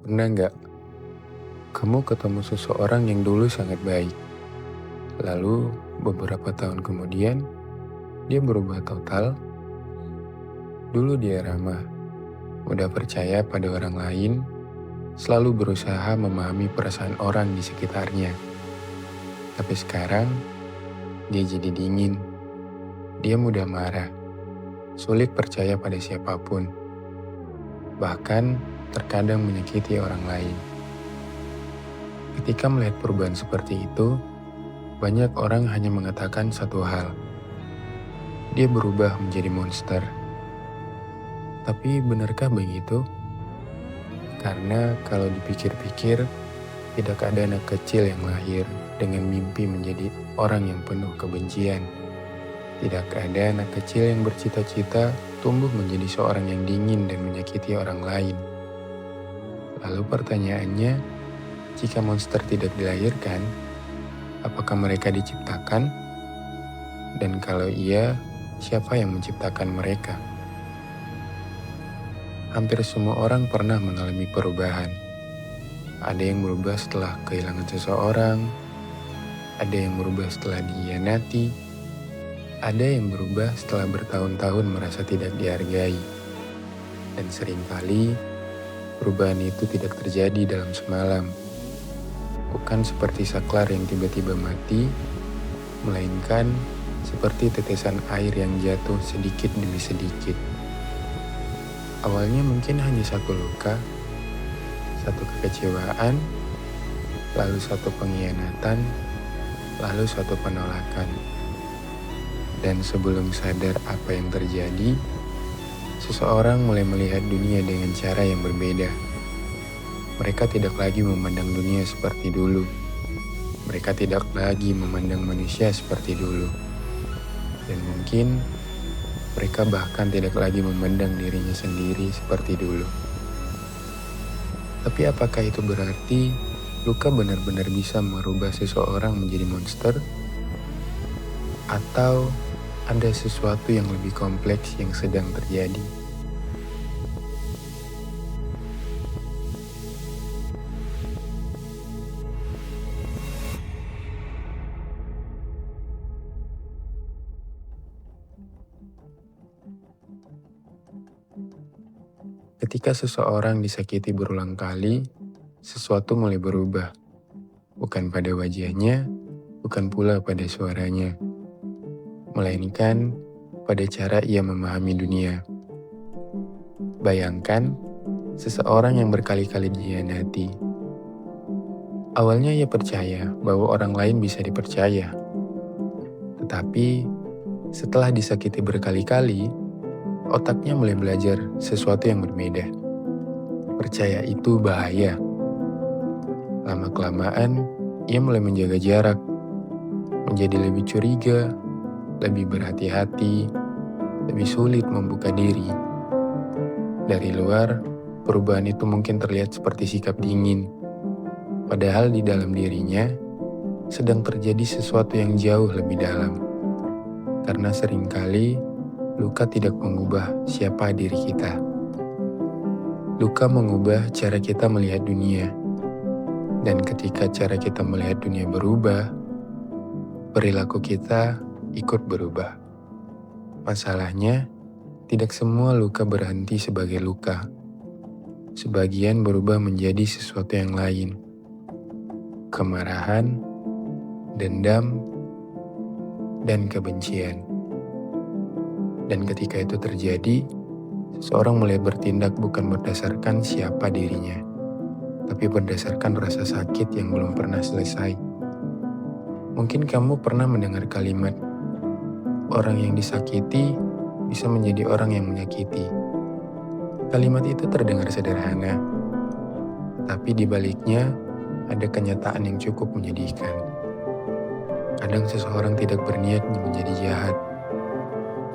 Pernah nggak kamu ketemu seseorang yang dulu sangat baik, lalu beberapa tahun kemudian dia berubah total? Dulu dia ramah, mudah percaya pada orang lain, selalu berusaha memahami perasaan orang di sekitarnya. Tapi sekarang dia jadi dingin, dia mudah marah, sulit percaya pada siapapun, bahkan terkadang menyakiti orang lain. Ketika melihat perubahan seperti itu, banyak orang hanya mengatakan satu hal, dia berubah menjadi monster. Tapi benarkah begitu? Karena kalau dipikir-pikir, tidak ada anak kecil yang lahir dengan mimpi menjadi orang yang penuh kebencian. Tidak ada anak kecil yang bercita-cita tumbuh menjadi seorang yang dingin dan menyakiti orang lain. Lalu pertanyaannya, jika monster tidak dilahirkan, apakah mereka diciptakan? Dan kalau iya, siapa yang menciptakan mereka? Hampir semua orang pernah mengalami perubahan. Ada yang berubah setelah kehilangan seseorang, ada yang berubah setelah dihianati, ada yang berubah setelah bertahun-tahun merasa tidak dihargai. Dan seringkali, perubahan itu tidak terjadi dalam semalam. Bukan seperti saklar yang tiba-tiba mati, melainkan seperti tetesan air yang jatuh sedikit demi sedikit. Awalnya mungkin hanya satu luka, satu kekecewaan, lalu satu pengkhianatan, lalu satu penolakan. Dan sebelum sadar apa yang terjadi, seseorang mulai melihat dunia dengan cara yang berbeda. Mereka tidak lagi memandang dunia seperti dulu. Mereka tidak lagi memandang manusia seperti dulu. Dan mungkin mereka bahkan tidak lagi memandang dirinya sendiri seperti dulu. Tapi apakah itu berarti luka benar-benar bisa merubah seseorang menjadi monster? Atau ada sesuatu yang lebih kompleks yang sedang terjadi? Ketika seseorang disakiti berulang kali, sesuatu mulai berubah. Bukan pada wajahnya, bukan pula pada suaranya, melainkan pada cara ia memahami dunia. Bayangkan, seseorang yang berkali-kali dikhianati. Awalnya ia percaya bahwa orang lain bisa dipercaya. Tetapi, setelah disakiti berkali-kali, otaknya mulai belajar sesuatu yang berbeda. Percaya itu bahaya. Lama-kelamaan, ia mulai menjaga jarak, menjadi lebih curiga, lebih berhati-hati, lebih sulit membuka diri. Dari luar, perubahan itu mungkin terlihat seperti sikap dingin, padahal di dalam dirinya sedang terjadi sesuatu yang jauh lebih dalam. Karena seringkali luka tidak mengubah siapa diri kita. Luka mengubah cara kita melihat dunia. Dan ketika cara kita melihat dunia berubah, perilaku kita ikut berubah. Masalahnya, tidak semua luka berhenti sebagai luka. Sebagian berubah menjadi sesuatu yang lain. Kemarahan, dendam, dan kebencian. Dan ketika itu terjadi, seseorang mulai bertindak bukan berdasarkan siapa dirinya, tapi berdasarkan rasa sakit yang belum pernah selesai. Mungkin kamu pernah mendengar kalimat, orang yang disakiti bisa menjadi orang yang menyakiti. Kalimat itu terdengar sederhana, tapi di baliknya ada kenyataan yang cukup menyedihkan. Kadang seseorang tidak berniat menjadi jahat.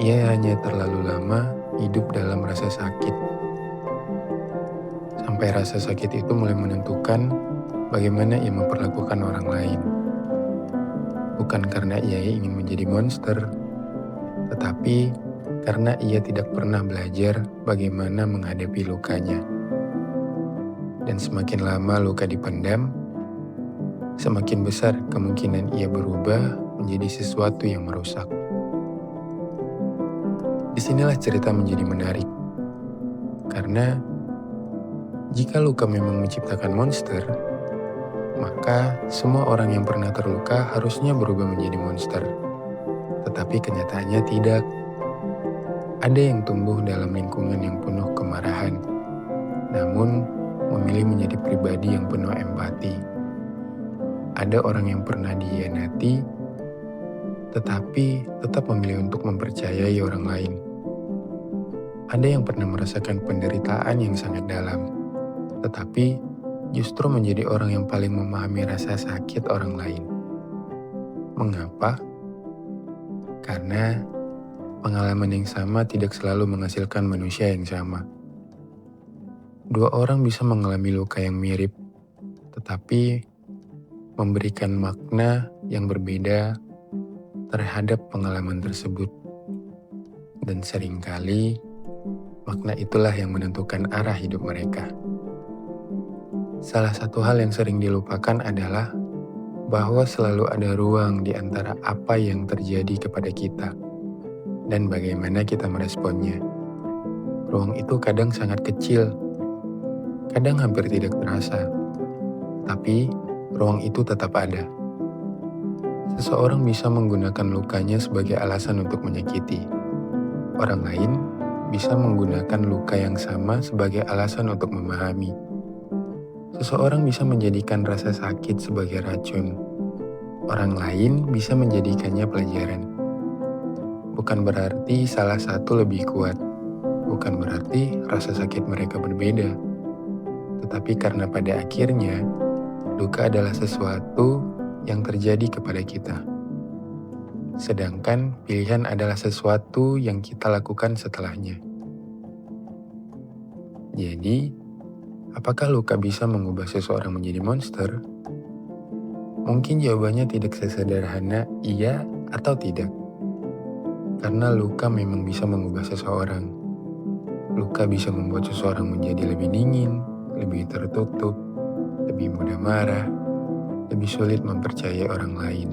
Ia hanya terlalu lama hidup dalam rasa sakit. Sampai rasa sakit itu mulai menentukan bagaimana ia memperlakukan orang lain. Bukan karena ia ingin menjadi monster, tetapi karena ia tidak pernah belajar bagaimana menghadapi lukanya. Dan semakin lama luka dipendam, semakin besar kemungkinan ia berubah menjadi sesuatu yang merusak. Disinilah cerita menjadi menarik, karena jika luka memang menciptakan monster, maka semua orang yang pernah terluka harusnya berubah menjadi monster. Tetapi kenyataannya tidak. Ada yang tumbuh dalam lingkungan yang penuh kemarahan, namun memilih menjadi pribadi yang penuh empati. Ada orang yang pernah dikhianati, tetapi tetap memilih untuk mempercayai orang lain. Ada yang pernah merasakan penderitaan yang sangat dalam, tetapi justru menjadi orang yang paling memahami rasa sakit orang lain. Mengapa? Karena pengalaman yang sama tidak selalu menghasilkan manusia yang sama. Dua orang bisa mengalami luka yang mirip, tetapi memberikan makna yang berbeda terhadap pengalaman tersebut. Dan seringkali, makna itulah yang menentukan arah hidup mereka. Salah satu hal yang sering dilupakan adalah bahwa selalu ada ruang di antara apa yang terjadi kepada kita dan bagaimana kita meresponnya. Ruang itu kadang sangat kecil, kadang hampir tidak terasa, tapi ruang itu tetap ada. Seseorang bisa menggunakan lukanya sebagai alasan untuk menyakiti. Orang lain bisa menggunakan luka yang sama sebagai alasan untuk memahami. Seseorang bisa menjadikan rasa sakit sebagai racun. Orang lain bisa menjadikannya pelajaran. Bukan berarti salah satu lebih kuat. Bukan berarti rasa sakit mereka berbeda. Tetapi karena pada akhirnya, luka adalah sesuatu yang terjadi kepada kita. Sedangkan pilihan adalah sesuatu yang kita lakukan setelahnya. Jadi, apakah luka bisa mengubah seseorang menjadi monster? Mungkin jawabannya tidak sesederhana iya atau tidak. Karena luka memang bisa mengubah seseorang. Luka bisa membuat seseorang menjadi lebih dingin, lebih tertutup, lebih mudah marah, lebih sulit mempercayai orang lain.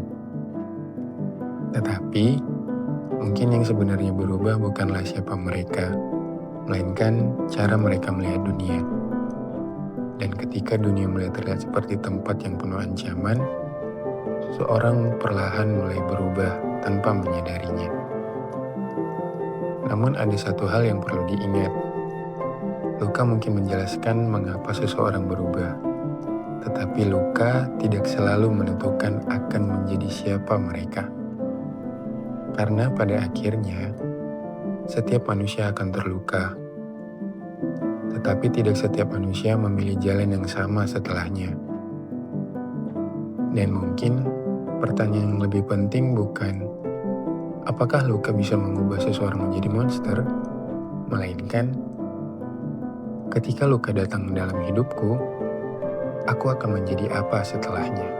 Tetapi, mungkin yang sebenarnya berubah bukanlah siapa mereka, melainkan cara mereka melihat dunia. Dan ketika dunia mulai terlihat seperti tempat yang penuh ancaman, seseorang perlahan mulai berubah tanpa menyadarinya. Namun ada satu hal yang perlu diingat. Luka mungkin menjelaskan mengapa seseorang berubah, tetapi luka tidak selalu menentukan akan menjadi siapa mereka. Karena pada akhirnya, setiap manusia akan terluka. Tetapi tidak setiap manusia memilih jalan yang sama setelahnya. Dan mungkin pertanyaan yang lebih penting bukan apakah luka bisa mengubah seseorang menjadi monster, melainkan ketika luka datang dalam hidupku, aku akan menjadi apa setelahnya.